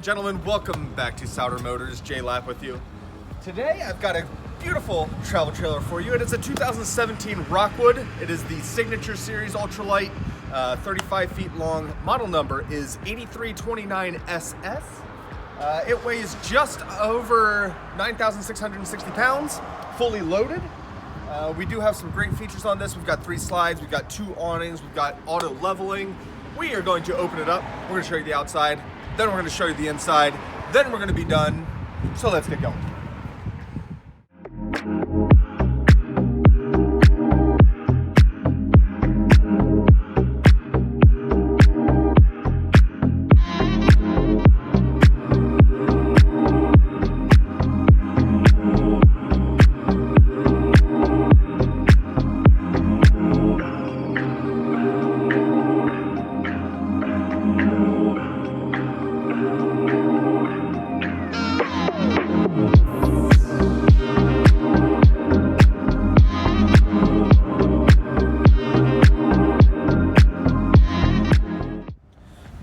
gentlemen, welcome back to Souter Motors. Jay Lapp with you. Today I've got a beautiful travel trailer for you. It is a 2017 Rockwood. It is the Signature Series ultralight, 35 feet long. Model number is 8329SS. It weighs just over 9,660 pounds, fully loaded. We do have some great features on this. We've got 3 slides, we've got 2 awnings, we've got auto leveling. We are going to open it up. We're going to show you the outside, then we're going to show you the inside, then we're going to be done. So let's get going.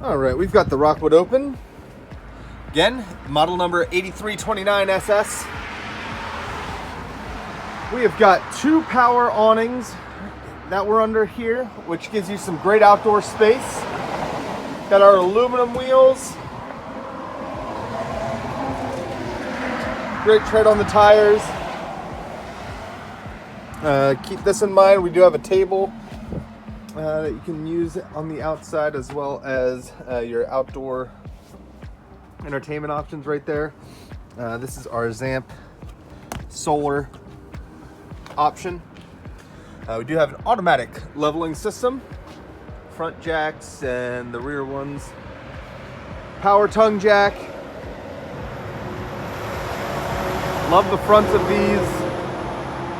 All right, we've got the Rockwood open. Again, model number 8329SS. We have got 2 power awnings that we're under here, which gives you some great outdoor space. Got our aluminum wheels. Great tread on the tires. Keep this in mind, we do have a table that you can use on the outside, as well as your outdoor entertainment options right there. This is our ZAMP solar option. We do have an automatic leveling system, front jacks and the rear ones, power tongue jack. Love the fronts of these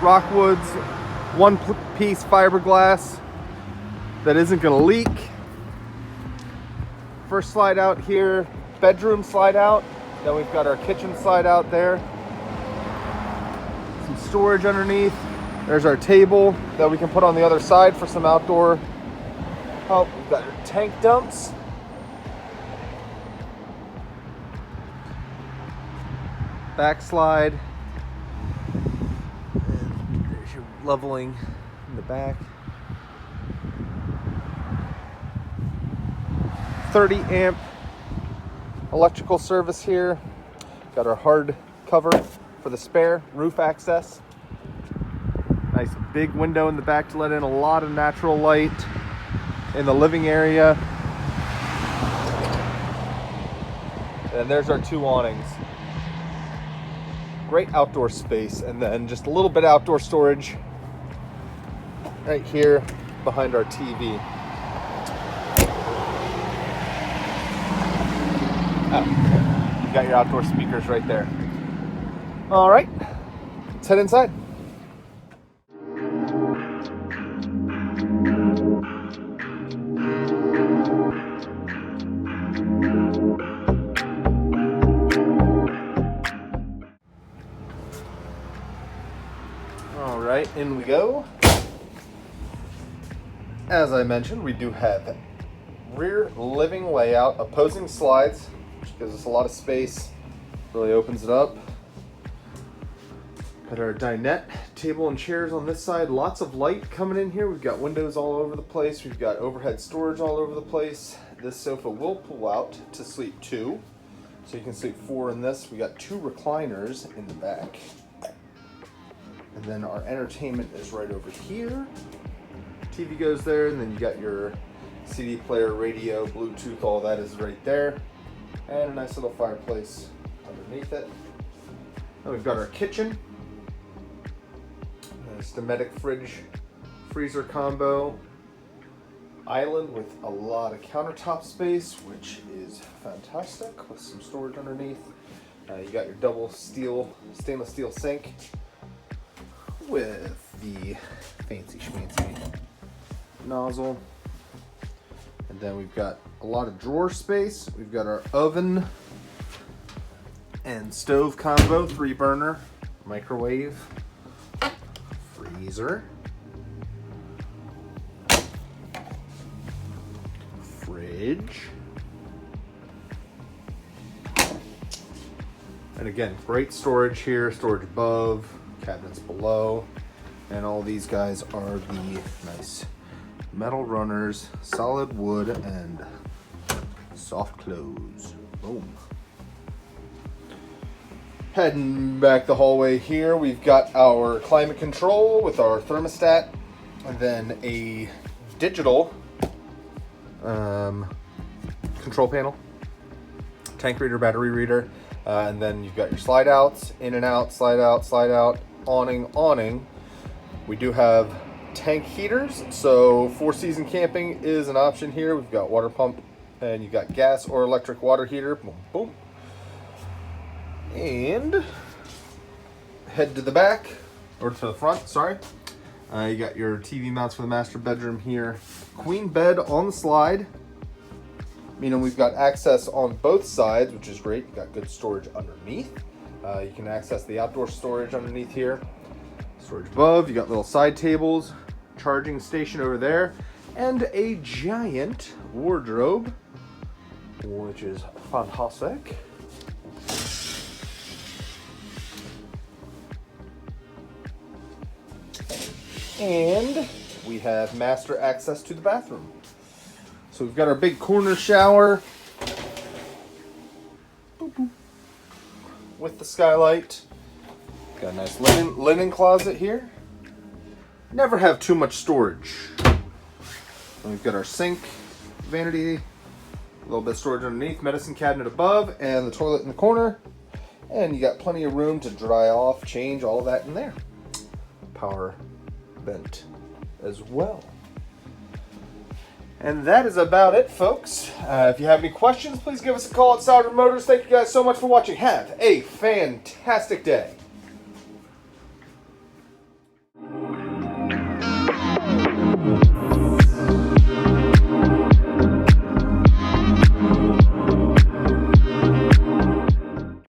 Rockwoods, one-piece fiberglass that isn't going to leak. First slide out here, bedroom slide out. Then we've got our kitchen slide out there. Some storage underneath. There's our table that we can put on the other side for some outdoor help. We've got our tank dumps. Backslide. And there's your leveling in the back. 30 amp electrical service here. Got our hard cover for the spare roof access. Nice big window in the back to let in a lot of natural light in the living area. And there's our 2 awnings. Great outdoor space, and then just a little bit of outdoor storage right here behind our TV. You got your outdoor speakers right there. All right, let's head inside. All right, in we go. As I mentioned, we do have rear living layout, opposing slides, which gives us a lot of space, really opens it up. Got our dinette table and chairs on this side, lots of light coming in here. We've got windows all over the place. We've got overhead storage all over the place. This sofa will pull out to sleep 2, so you can sleep 4 in this. We got 2 recliners in the back. And then our entertainment is right over here. TV goes there, and then you got your CD player, radio, Bluetooth, all that is right there. And a nice little fireplace underneath it. Then we've got our kitchen. Nice Dometic fridge, freezer combo. Island with a lot of countertop space, which is fantastic, with some storage underneath. You got your double stainless steel sink with the fancy schmancy nozzle. And then we've got a lot of drawer space. We've got our oven and stove combo, 3-burner, microwave, freezer, fridge, And again, great storage here, storage above, cabinets below. And all these guys are the nice metal runners, solid wood, and soft close. Boom. Heading back the hallway here, we've got our climate control with our thermostat, and then a digital control panel, tank reader, battery reader, and then you've got your slide outs, in and out, slide out, awning. We do have tank heaters, so 4-season camping is an option here. We've got water pump, and you've got gas or electric water heater. Boom, boom. And head to the back, or to the front, sorry. You got your TV mounts for the master bedroom here. Queen bed on the slide, meaning we've got access on both sides, which is great. You've got good storage underneath. You can access the outdoor storage underneath here. Storage above, you got little side tables, charging station over there, and a giant wardrobe, which is fantastic. And we have master access to the bathroom. So we've got our big corner shower with the skylight. Got a nice linen closet here. Never have too much storage. And we've got our sink, vanity, a little bit of storage underneath, medicine cabinet above, and the toilet in the corner. And you got plenty of room to dry off, change, all of that in there. Power vent as well. And that is about it, folks. If you have any questions, please give us a call at Forest River Motors. Thank you guys so much for watching. Have a fantastic day.